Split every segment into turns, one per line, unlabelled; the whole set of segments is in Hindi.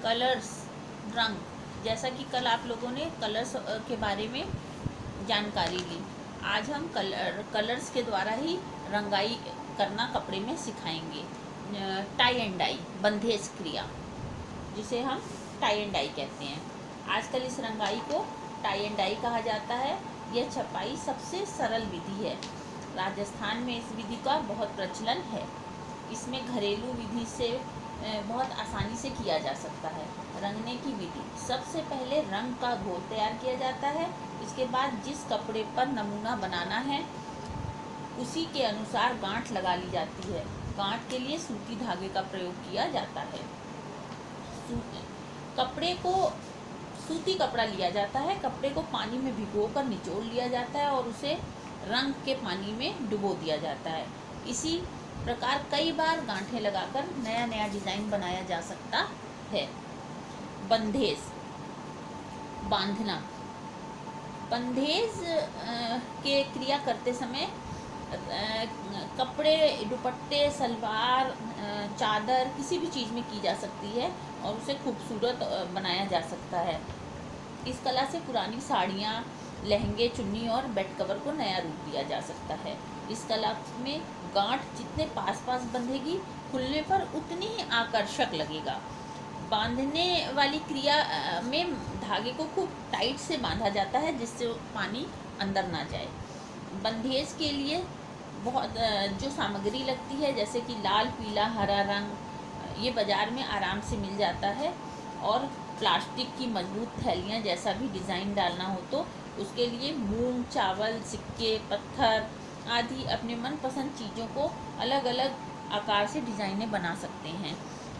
कलर्स, रंग, जैसा कि कल आप लोगों ने कलर्स के बारे में जानकारी ली, आज हम कलर्स के द्वारा ही रंगाई करना कपड़े में सिखाएंगे। टाई एंड डाई, बंधेज क्रिया, जिसे हम टाई एंड डाई कहते हैं। आजकल इस रंगाई को टाई एंड डाई कहा जाता है। यह छपाई सबसे सरल विधि है। राजस्थान में इस विधि का बहुत प्रचलन है। इसमें घरेलू विधि से बहुत आसानी से किया जा सकता है। रंगने की विधि, सबसे पहले रंग का घोल तैयार किया जाता है। इसके बाद जिस कपड़े पर नमूना बनाना है उसी के अनुसार गांठ लगा ली जाती है। गांठ के लिए सूती धागे का प्रयोग किया जाता है। कपड़े को सूती कपड़ा लिया जाता है। कपड़े को पानी में भिगोकर निचोड़ लिया जाता है और उसे रंग के पानी में डुबो दिया जाता है। इसी प्रकार कई बार गांठें लगाकर नया नया डिज़ाइन बनाया जा सकता है। बंधेज, बांधना। बंधेज के क्रिया करते समय कपड़े, दुपट्टे, सलवार, चादर किसी भी चीज़ में की जा सकती है और उसे खूबसूरत बनाया जा सकता है। इस कला से पुरानी साड़ियाँ, लहंगे, चुन्नी और बेड कवर को नया रूप दिया जा सकता है। इस कला में गांठ जितने पास पास बंधेगी, खुलने पर उतनी ही आकर्षक लगेगा। बांधने वाली क्रिया में धागे को खूब टाइट से बांधा जाता है जिससे पानी अंदर ना जाए। बंधेज के लिए बहुत जो सामग्री लगती है, जैसे कि लाल, पीला, हरा रंग, ये बाज़ार में आराम से मिल जाता है। और प्लास्टिक की मजबूत थैलियाँ जैसा भी डिज़ाइन डालना हो तो उसके लिए मूंग, चावल, सिक्के, पत्थर आदि अपने मनपसंद चीज़ों को अलग अलग आकार से डिज़ाइनें बना सकते हैं।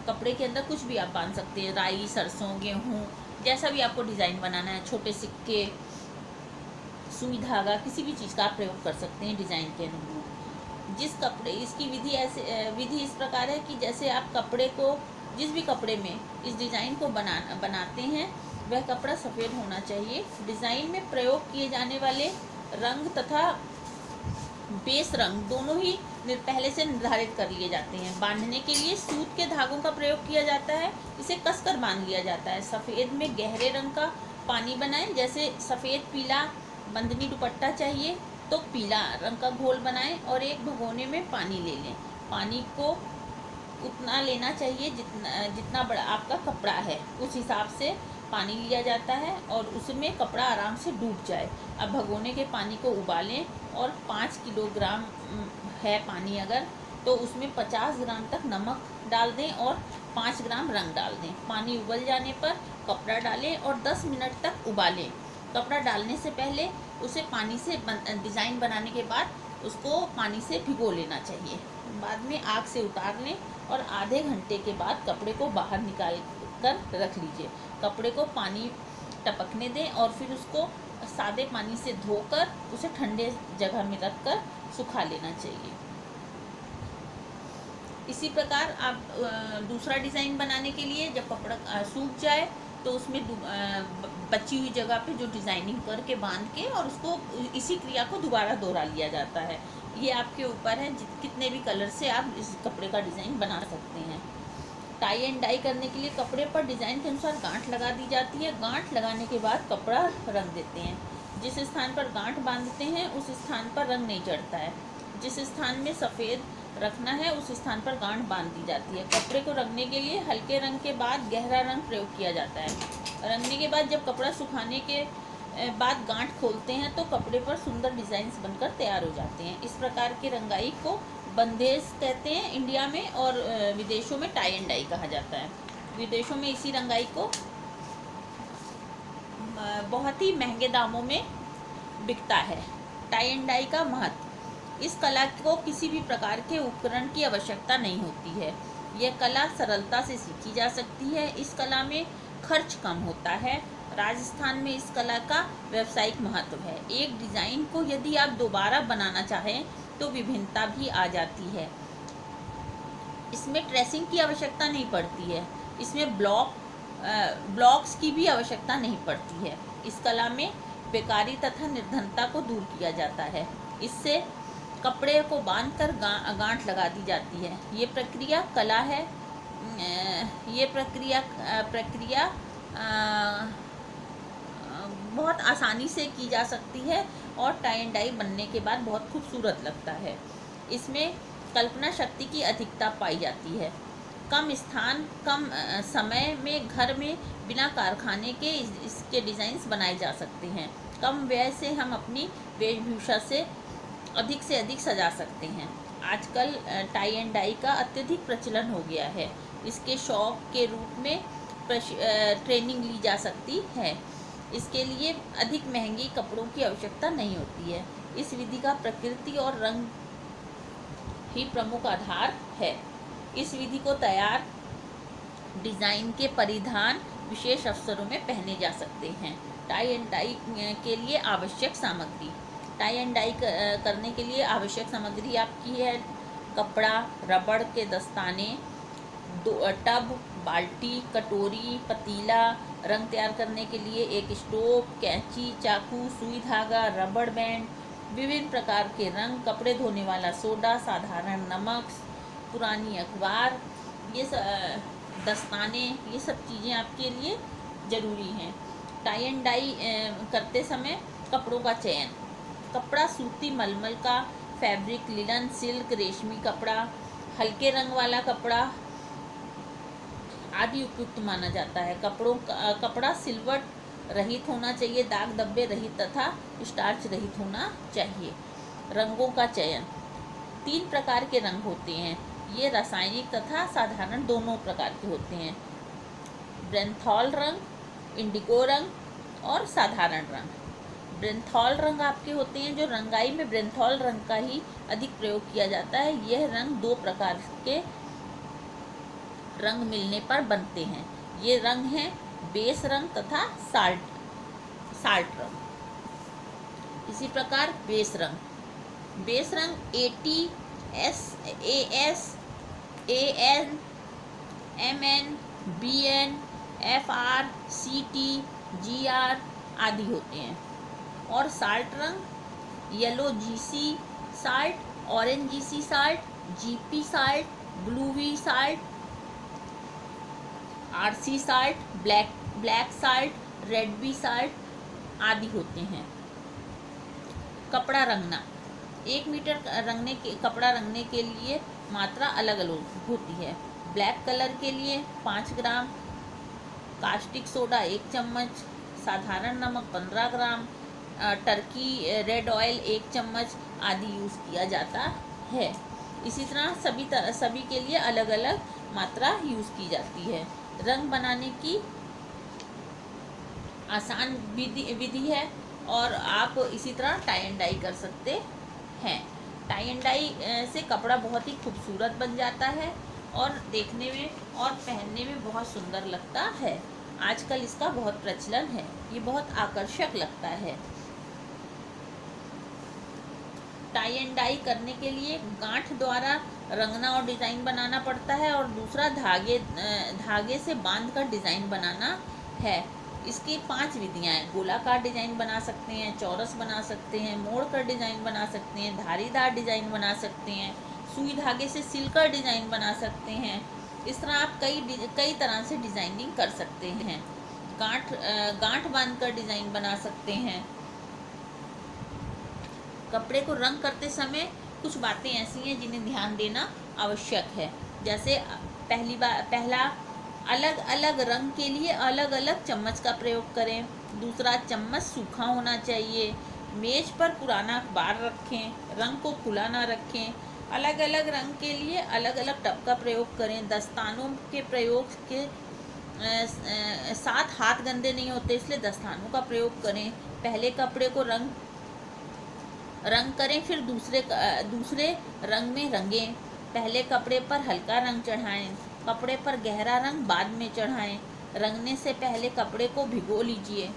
कपड़े के अंदर कुछ भी आप बांध सकते हैं, राई, सरसों, गेहूँ, जैसा भी आपको डिज़ाइन बनाना है। छोटे सिक्के, सुई धागा, किसी भी चीज़ का आप प्रयोग कर सकते हैं डिज़ाइन के अनुरूप। इसकी विधि इस प्रकार है कि जैसे आप कपड़े को, जिस भी कपड़े में इस डिज़ाइन को बनाते हैं वह कपड़ा सफ़ेद होना चाहिए। डिज़ाइन में प्रयोग किए जाने वाले रंग तथा बेस रंग दोनों ही पहले से निर्धारित कर लिए जाते हैं। बांधने के लिए सूत के धागों का प्रयोग किया जाता है। इसे कसकर बांध लिया जाता है। सफ़ेद में गहरे रंग का पानी बनाएं, जैसे सफ़ेद पीला बंधनी दुपट्टा चाहिए तो पीला रंग का घोल बनाएं और एक भगोने में पानी ले लें। पानी को उतना लेना चाहिए जितना बड़ा आपका कपड़ा है, उस हिसाब से पानी लिया जाता है और उसमें कपड़ा आराम से डूब जाए। अब भगोने के पानी को उबालें और 5 किलोग्राम है पानी अगर, तो उसमें 50 ग्राम तक नमक डाल दें और 5 ग्राम रंग डाल दें। पानी उबल जाने पर कपड़ा डालें और 10 मिनट तक उबालें। कपड़ा डालने से पहले उसे पानी से डिज़ाइन बनाने के बाद उसको पानी से भिगो लेना चाहिए। बाद में आग से उतार लें और आधे घंटे के बाद कपड़े को बाहर निकाल कर रख लीजिए। कपड़े को पानी टपकने दें और फिर उसको सादे पानी से धोकर उसे ठंडे जगह में रख कर सुखा लेना चाहिए। इसी प्रकार आप दूसरा डिज़ाइन बनाने के लिए जब कपड़ा सूख जाए तो उसमें बची हुई जगह पे जो डिज़ाइनिंग करके बांध के और उसको इसी क्रिया को दोबारा दोहरा लिया जाता है। ये आपके ऊपर है, कितने भी कलर से आप इस कपड़े का डिज़ाइन बना सकते हैं। टाई एंड डाई करने के लिए कपड़े पर डिज़ाइन के अनुसार गांठ लगा दी जाती है। गांठ लगाने के बाद कपड़ा रंग देते हैं। जिस स्थान पर गांठ बांधते हैं उस स्थान पर रंग नहीं चढ़ता है। जिस स्थान में सफ़ेद रखना है उस स्थान पर गांठ बांध दी जाती है। कपड़े को रंगने के लिए हल्के रंग के बाद गहरा रंग प्रयोग किया जाता है। रंगने के बाद जब कपड़ा सुखाने के बाद गांठ खोलते हैं तो कपड़े पर सुंदर डिज़ाइंस बनकर तैयार हो जाते हैं। इस प्रकार की रंगाई को बंधेज कहते हैं इंडिया में, और विदेशों में टाई एंड डाई कहा जाता है। विदेशों में इसी रंगाई को बहुत ही महंगे दामों में बिकता है। टाई एंड डाई का महत्व, इस कला को किसी भी प्रकार के उपकरण की आवश्यकता नहीं होती है। यह कला सरलता से सीखी जा सकती है। इस कला में खर्च कम होता है। राजस्थान में इस कला का व्यावसायिक महत्व है। एक डिज़ाइन को यदि आप दोबारा बनाना चाहें तो विभिन्नता भी आ जाती है। इसमें ट्रेसिंग की आवश्यकता नहीं पड़ती है। इसमें ब्लॉक्स की भी आवश्यकता नहीं पड़ती है। इस कला में बेकारी तथा निर्धनता को दूर किया जाता है। इससे कपड़े को बांधकर गांठ लगा दी जाती है। ये प्रक्रिया कला है ये प्रक्रिया बहुत आसानी से की जा सकती है और टाई एंड डाई बनने के बाद बहुत खूबसूरत लगता है। इसमें कल्पना शक्ति की अधिकता पाई जाती है। कम स्थान, कम समय में घर में बिना कारखाने के इसके डिज़ाइंस बनाए जा सकते हैं। कम व्यय से हम अपनी वेशभूषा से अधिक सजा सकते हैं। आजकल टाई एंड डाई का अत्यधिक प्रचलन हो गया है। इसके शौक के रूप में ट्रेनिंग ली जा सकती है। इसके लिए अधिक महंगी कपड़ों की आवश्यकता नहीं होती है। इस विधि का प्रकृति और रंग ही प्रमुख आधार है। इस विधि को तैयार डिज़ाइन के परिधान विशेष अवसरों में पहने जा सकते हैं। टाई एंड डाई के लिए आवश्यक सामग्री। टाई एंड डाई करने के लिए आवश्यक सामग्री आपकी है कपड़ा, रबड़ के दस्ताने, टब, बाल्टी, कटोरी, पतीला, रंग तैयार करने के लिए एक स्टोव, कैंची, चाकू, सुई धागा, रबड़ बैंड, विभिन्न प्रकार के रंग, कपड़े धोने वाला सोडा, साधारण नमक, पुरानी अखबार, ये दस्ताने, ये सब चीज़ें आपके लिए ज़रूरी हैं। टाई एंड डाई करते समय कपड़ों का चयन। कपड़ा सूती, मलमल का, फैब्रिक, लिनन, सिल्क, रेशमी कपड़ा, हल्के रंग वाला कपड़ा आदि उपयुक्त माना जाता है। कपड़ा सिलवट रहित होना चाहिए, दाग धब्बे रहित तथा स्टार्च रहित होना चाहिए। रंगों का चयन। 3 प्रकार के रंग होते हैं। ये रासायनिक तथा साधारण दोनों प्रकार के होते हैं। ब्रेंथॉल रंग, इंडिगो रंग और साधारण रंग। ब्रेंथॉल रंग आपके होते हैं जो रंगाई में ब्रेंथॉल रंग का ही अधिक प्रयोग किया जाता है। यह रंग 2 प्रकार के रंग मिलने पर बनते हैं। ये रंग हैं बेस रंग तथा साल्ट रंग। इसी प्रकार बेस रंग AS, AN, MN, BN, FR, CT, GR आदि होते हैं। और साल्ट रंग yellow GC salt, orange GC salt, GP salt, ब्लूवी साल्ट, RC साल्ट, black salt, red B salt आदि होते हैं। कपड़ा रंगना। 1 मीटर कपड़ा रंगने के लिए मात्रा अलग अलग होती है। ब्लैक कलर के लिए 5 ग्राम, कास्टिक सोडा 1 चम्मच, साधारण नमक 15 ग्राम, टर्की रेड ऑयल 1 चम्मच आदि यूज़ किया जाता है। इसी तरह सभी के लिए अलग अलग मात्रा यूज़ की जाती है। रंग बनाने की आसान विधि है और आप इसी तरह टाई एंड डाई कर सकते हैं। टाई एंड डाई से कपड़ा बहुत ही खूबसूरत बन जाता है और देखने में और पहनने में बहुत सुंदर लगता है। आजकल इसका बहुत प्रचलन है। ये बहुत आकर्षक लगता है। टाई एंड डाई करने के लिए गांठ द्वारा रंगना और डिज़ाइन बनाना पड़ता है और दूसरा धागे से बांधकर डिज़ाइन बनाना है। इसकी 5 विधियां हैं। गोलाकार डिज़ाइन बना सकते हैं, चौरस बना सकते हैं, मोड़ कर डिज़ाइन बना सकते हैं, धारीदार डिज़ाइन बना सकते हैं, सुई धागे से सिलकर डिज़ाइन बना सकते हैं। इस तरह आप कई तरह से डिज़ाइनिंग कर सकते हैं। गांठ बांधकर डिज़ाइन बना सकते हैं। कपड़े को रंग करते समय कुछ बातें ऐसी हैं जिन्हें ध्यान देना आवश्यक है। जैसे पहला अलग अलग रंग के लिए अलग अलग चम्मच का प्रयोग करें। दूसरा, चम्मच सूखा होना चाहिए। मेज पर पुराना अखबार रखें, रंग को खुला ना रखें। अलग अलग रंग के लिए अलग अलग टब का प्रयोग करें। दस्तानों के प्रयोग के साथ हाथ गंदे नहीं होते, इसलिए दस्तानों का प्रयोग करें। पहले कपड़े को रंग करें, फिर दूसरे रंग में रंगें। पहले कपड़े पर हल्का रंग चढ़ाएं, कपड़े पर गहरा रंग बाद में चढ़ाएं। रंगने से पहले कपड़े को भिगो लीजिए।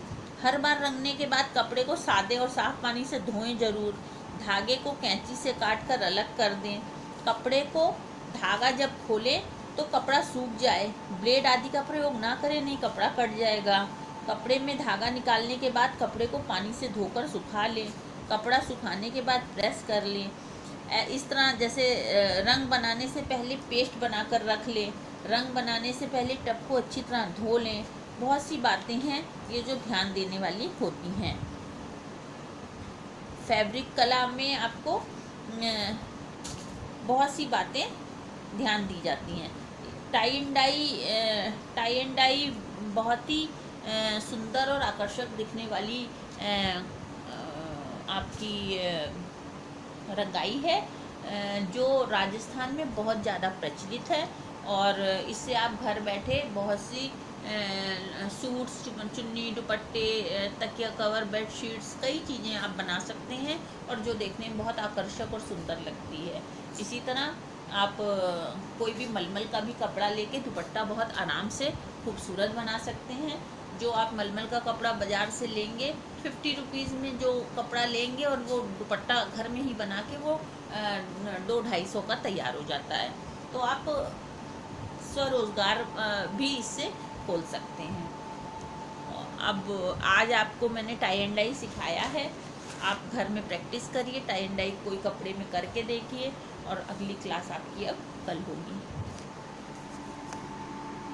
हर बार रंगने के बाद कपड़े को सादे और साफ पानी से धोएं जरूर। धागे को कैंची से काट कर अलग कर दें। कपड़े को धागा जब खोलें तो कपड़ा सूख जाए। ब्लेड आदि का प्रयोग ना करें, नहीं कपड़ा कट जाएगा। कपड़े में धागा निकालने के बाद कपड़े को पानी से धोकर सुखा लें। कपड़ा सुखाने के बाद प्रेस कर लें। इस तरह जैसे रंग बनाने से पहले पेस्ट बनाकर रख लें। रंग बनाने से पहले टब को अच्छी तरह धो लें। बहुत सी बातें हैं ये जो ध्यान देने वाली होती हैं। फैब्रिक कला में आपको बहुत सी बातें ध्यान दी जाती हैं। टाई एंड डाई बहुत ही सुंदर और आकर्षक दिखने वाली आपकी रंगाई है जो राजस्थान में बहुत ज़्यादा प्रचलित है। और इससे आप घर बैठे बहुत सी सूट्स, चुन्नी, दुपट्टे, तकिया कवर, बेडशीट्स, कई चीज़ें आप बना सकते हैं और जो देखने में बहुत आकर्षक और सुंदर लगती है। इसी तरह आप कोई भी मलमल का भी कपड़ा लेके दुपट्टा बहुत आराम से खूबसूरत बना सकते हैं। जो आप मलमल का कपड़ा बाज़ार से लेंगे 50 रुपीज़ में जो कपड़ा लेंगे और वो दुपट्टा घर में ही बना के वो 200-250 का तैयार हो जाता है। तो आप स्वरोज़गार भी इससे खोल सकते हैं। अब आज आपको मैंने टाई एंड डाई सिखाया है। आप घर में प्रैक्टिस करिए, टाई एंड डाई कोई कपड़े में करके देखिए और अगली क्लास आपकी अब कल होगी।